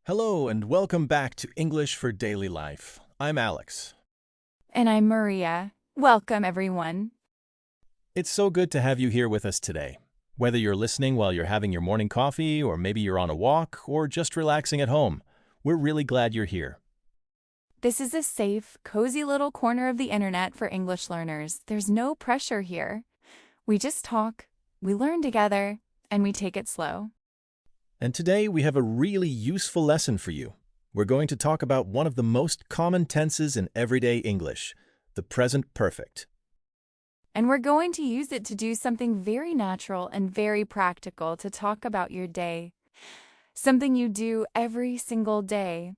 Hello and welcome back to English for Daily Life. I'm Alex. And I'm Maria. Welcome, everyone. It's so good to have you here with us today. Whether you're listening while you're having your morning coffee, or maybe you're on a walk, or just relaxing at home, we're really glad you're here. This is a safe, cozy little corner of the internet for English learners. There's no pressure here. We just talk, we learn together, and we take it slow. And today we have a really useful lesson for you. We're going to talk about one of the most common tenses in everyday English, the present perfect. And we're going to use it to do something very natural and very practical to talk about your day. Something you do every single day.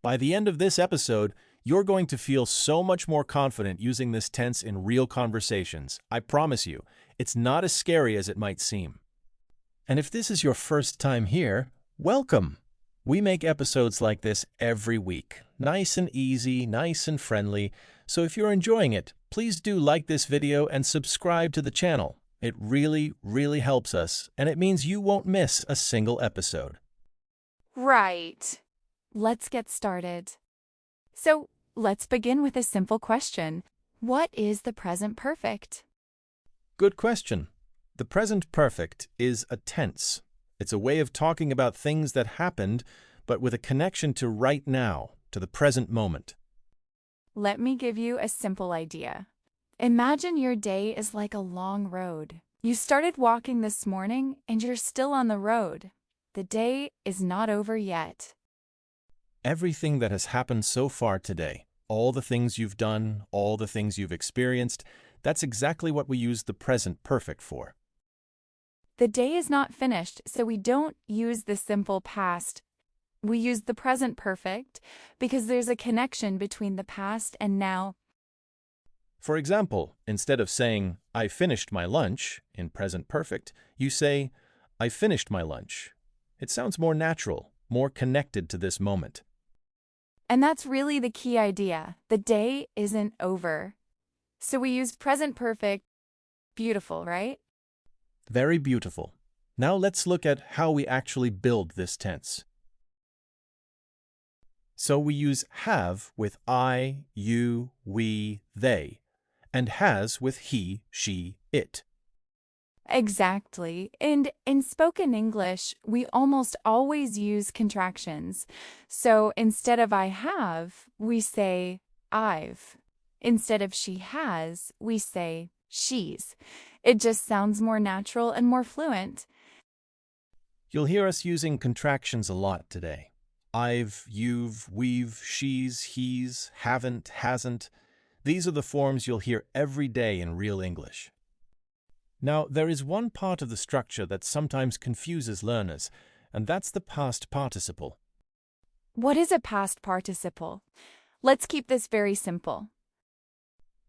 By the end of this episode, you're going to feel so much more confident using this tense in real conversations. I promise you, it's not as scary as it might seem. And if this is your first time here, welcome! We make episodes like this every week. Nice and easy, nice and friendly. So if you're enjoying it, please do like this video and subscribe to the channel. It really, really helps us, and it means you won't miss a single episode. Right. Let's get started. So, let's begin with a simple question. What is the present perfect? Good question. The present perfect is a tense. It's a way of talking about things that happened, but with a connection to right now, to the present moment. Let me give you a simple idea. Imagine your day is like a long road. You started walking this morning and you're still on the road. The day is not over yet. Everything that has happened so far today, all the things you've done, all the things you've experienced, that's exactly what we use the present perfect for. The day is not finished, so we don't use the simple past. We use the present perfect because there's a connection between the past and now. For example, instead of saying, I finished my lunch, in present perfect, you say, I finished my lunch. It sounds more natural, more connected to this moment. And that's really the key idea. The day isn't over. So we use present perfect. Beautiful, right? Very beautiful. Now let's look at how we actually build this tense. So we use have with I, you, we, they, and has with he, she, it. Exactly. And in spoken English, we almost always use contractions. So instead of I have, we say I've. Instead of she has, we say she's. It just sounds more natural and more fluent. You'll hear us using contractions a lot today. I've, you've, we've, she's, he's, haven't, hasn't. These are the forms you'll hear every day in real English. Now, there is one part of the structure that sometimes confuses learners, and that's the past participle. What is a past participle? Let's keep this very simple.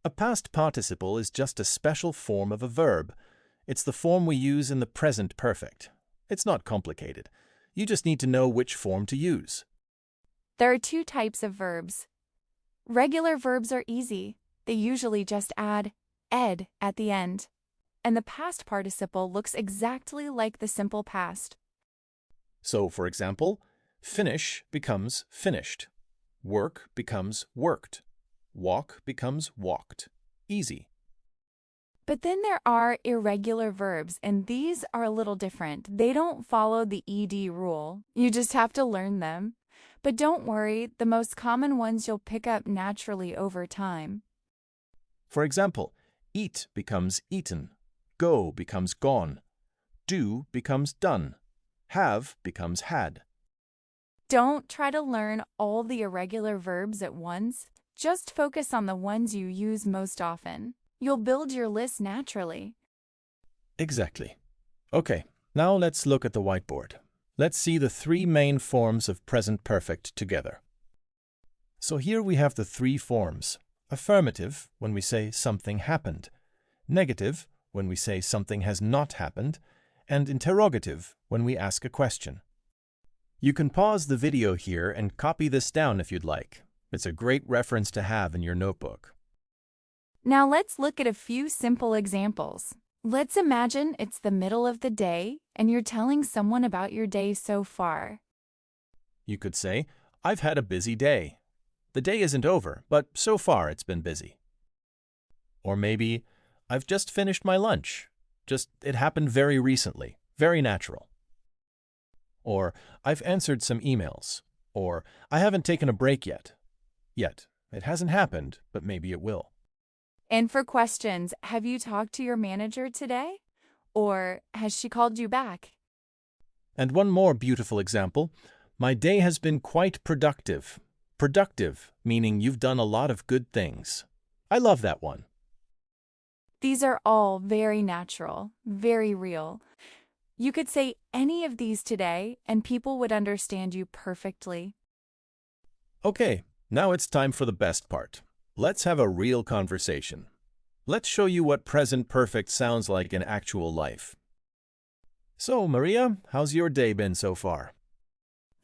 A past participle is just a special form of a verb. It's the form we use in the present perfect. It's not complicated. You just need to know which form to use. There are two types of verbs. Regular verbs are easy. They usually just add ed at the end. And the past participle looks exactly like the simple past. So, for example, finish becomes finished. Work becomes worked. Walk becomes walked. Easy. But then there are irregular verbs, and these are a little different. They don't follow the ed rule. You just have to learn them. But don't worry, the most common ones you'll pick up naturally over time. For example, eat becomes eaten. Go becomes gone. Do becomes done. Have becomes had. Don't try to learn all the irregular verbs at once. Just focus on the ones you use most often. You'll build your list naturally. Exactly. Okay, now let's look at the whiteboard. Let's see the three main forms of present perfect together. So here we have the three forms. Affirmative, when we say something happened. Negative, when we say something has not happened. And interrogative, when we ask a question. You can pause the video here and copy this down if you'd like. It's a great reference to have in your notebook. Now let's look at a few simple examples. Let's imagine it's the middle of the day and you're telling someone about your day so far. You could say, I've had a busy day. The day isn't over, but so far it's been busy. Or maybe, I've just finished my lunch. Just, it happened very recently, very natural. Or, I've answered some emails. Or, I haven't taken a break yet. Yet, it hasn't happened, but maybe it will. And for questions, have you talked to your manager today? Or has she called you back? And one more beautiful example. My day has been quite productive. Productive, meaning you've done a lot of good things. I love that one. These are all very natural, very real. You could say any of these today and people would understand you perfectly. Okay, now it's time for the best part. Let's have a real conversation. Let's show you what present perfect sounds like in actual life. So, Maria, how's your day been so far?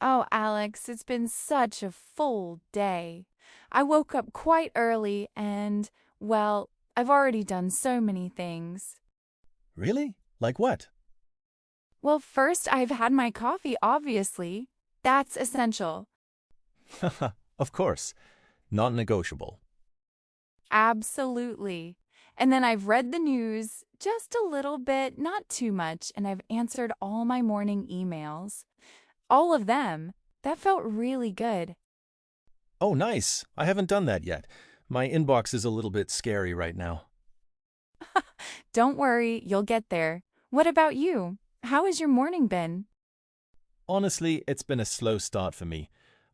Oh, Alex, it's been such a full day. I woke up quite early and, well, I've already done so many things. Really? Like what? Well, first, I've had my coffee, obviously. That's essential. Of course. Non-negotiable. Absolutely. And then I've read the news just a little bit, not too much, and I've answered all my morning emails. All of them. That felt really good. Oh, nice. I haven't done that yet. My inbox is a little bit scary right now. Don't worry, you'll get there. What about you? How has your morning been? Honestly, it's been a slow start for me.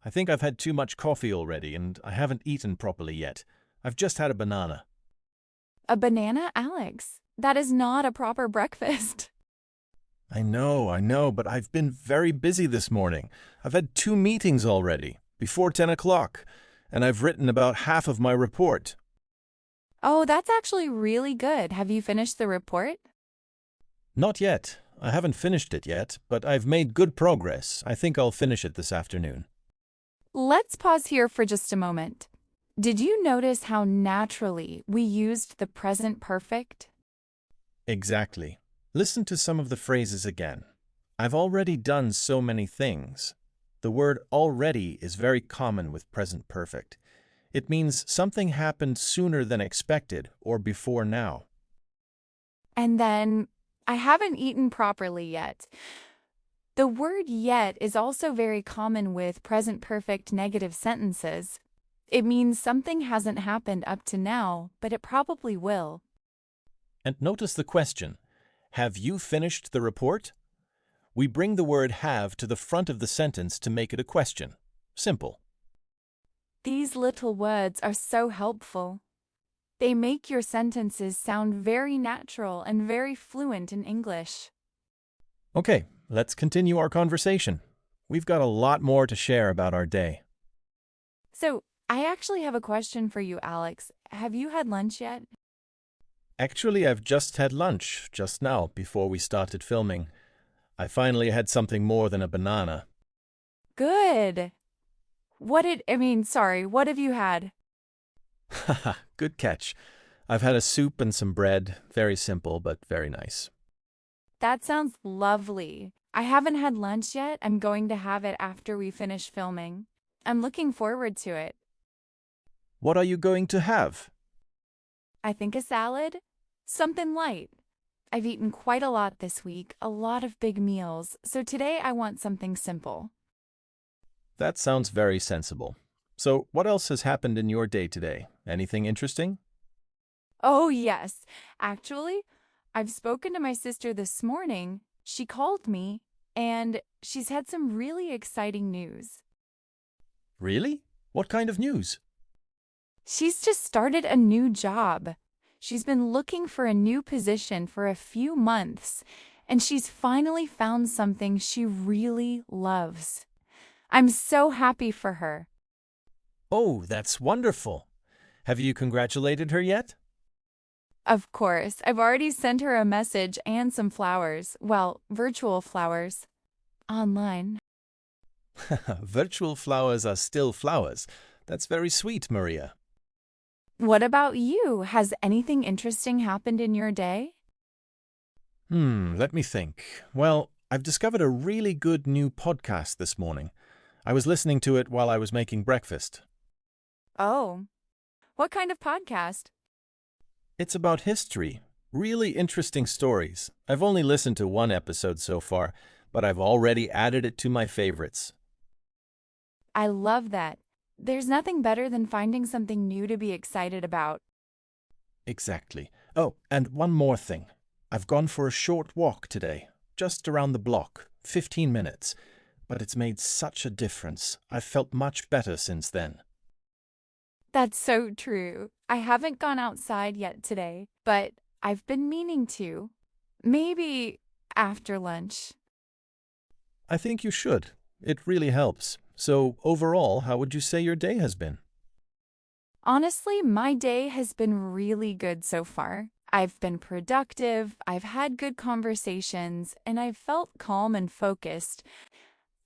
I think I've had too much coffee already, and I haven't eaten properly yet. I've just had a banana. A banana, Alex? That is not a proper breakfast. I know, but I've been very busy this morning. I've had 2 meetings already, before 10 o'clock, and I've written about half of my report. Oh, that's actually really good. Have you finished the report? Not yet. I haven't finished it yet, but I've made good progress. I think I'll finish it this afternoon. Let's pause here for just a moment. Did you notice how naturally we used the present perfect? Exactly. Listen to some of the phrases again. I've already done so many things. The word already is very common with present perfect. It means something happened sooner than expected or before now. And then, I haven't eaten properly yet. The word yet is also very common with present perfect negative sentences. It means something hasn't happened up to now, but it probably will. And notice the question, have you finished the report? We bring the word have to the front of the sentence to make it a question. Simple. These little words are so helpful. They make your sentences sound very natural and very fluent in English. Okay, let's continue our conversation. We've got a lot more to share about our day. So, I actually have a question for you, Alex. Have you had lunch yet? Actually, I've just had lunch, just now, before we started filming. I finally had something more than a banana. Good. What have you had? Haha, good catch. I've had a soup and some bread. Very simple, but very nice. That sounds lovely. I haven't had lunch yet. I'm going to have it after we finish filming. I'm looking forward to it. What are you going to have? I think a salad. Something light. I've eaten quite a lot this week, a lot of big meals, so today I want something simple. That sounds very sensible. So, what else has happened in your day today? Anything interesting? Oh, yes. Actually, I've spoken to my sister this morning. She called me, and she's had some really exciting news. Really? What kind of news? She's just started a new job. She's been looking for a new position for a few months, and she's finally found something she really loves. I'm so happy for her. Oh, that's wonderful. Have you congratulated her yet? Of course, I've already sent her a message and some flowers. Well, virtual flowers. Online. Virtual flowers are still flowers. That's very sweet, Maria. What about you? Has anything interesting happened in your day? Let me think. Well, I've discovered a really good new podcast this morning. I was listening to it while I was making breakfast. Oh, what kind of podcast? It's about history. Really interesting stories. I've only listened to one episode so far, but I've already added it to my favorites. I love that. There's nothing better than finding something new to be excited about. Exactly. Oh, and one more thing. I've gone for a short walk today, just around the block, 15 minutes. But it's made such a difference. I've felt much better since then. That's so true. I haven't gone outside yet today, but I've been meaning to. Maybe after lunch. I think you should. It really helps. So, overall, how would you say your day has been? Honestly, my day has been really good so far. I've been productive, I've had good conversations, and I've felt calm and focused.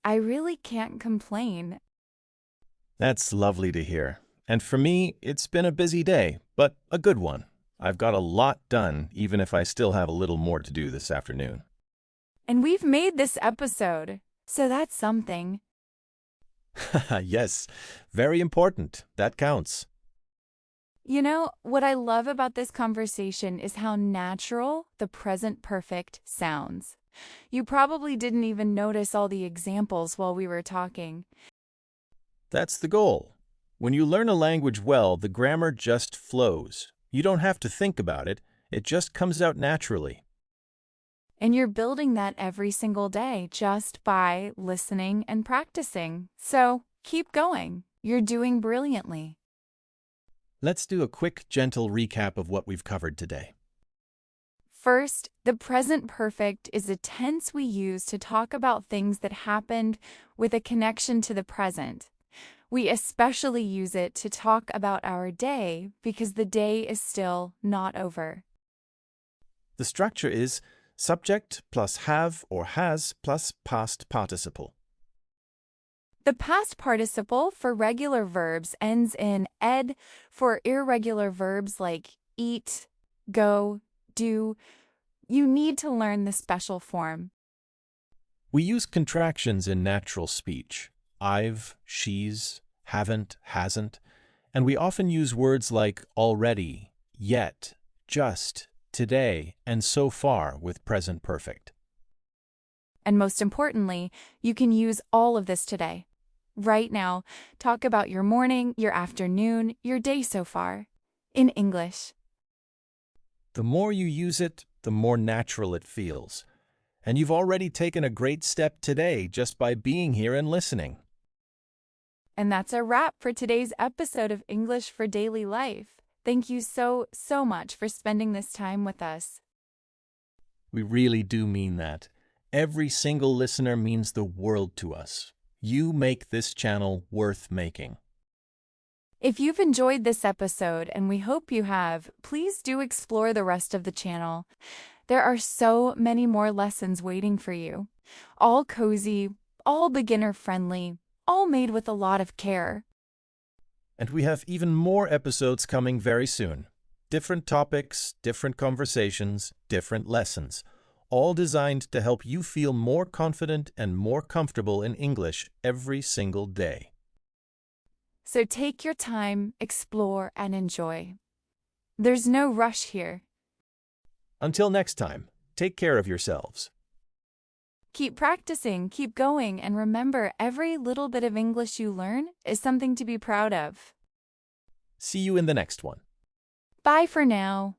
I really can't complain. That's lovely to hear. And for me, it's been a busy day, but a good one. I've got a lot done, even if I still have a little more to do this afternoon. And we've made this episode, so that's something. Yes, very important. That counts. You know, what I love about this conversation is how natural the present perfect sounds. You probably didn't even notice all the examples while we were talking. That's the goal. When you learn a language well, the grammar just flows. You don't have to think about it. It just comes out naturally. And you're building that every single day just by listening and practicing. So keep going. You're doing brilliantly. Let's do a quick, gentle recap of what we've covered today. First, the present perfect is a tense we use to talk about things that happened with a connection to the present. We especially use it to talk about our day because the day is still not over. The structure is subject plus have or has plus past participle. The past participle for regular verbs ends in ed. For irregular verbs like eat, go, do, you need to learn the special form. We use contractions in natural speech. I've, she's, haven't, hasn't, and we often use words like already, yet, just, today, and so far with present perfect. And most importantly, you can use all of this today. Right now, talk about your morning, your afternoon, your day so far, in English. The more you use it, the more natural it feels. And you've already taken a great step today just by being here and listening. And that's a wrap for today's episode of English for Daily Life. Thank you so much for spending this time with us. We really do mean that. Every single listener means the world to us. You make this channel worth making. If you've enjoyed this episode, and we hope you have, please do explore the rest of the channel. There are so many more lessons waiting for you. All cozy, all beginner-friendly, all made with a lot of care. And we have even more episodes coming very soon. Different topics, different conversations, different lessons, all designed to help you feel more confident and more comfortable in English every single day. So take your time, explore, and enjoy. There's no rush here. Until next time, take care of yourselves. Keep practicing, keep going, and remember, every little bit of English you learn is something to be proud of. See you in the next one. Bye for now.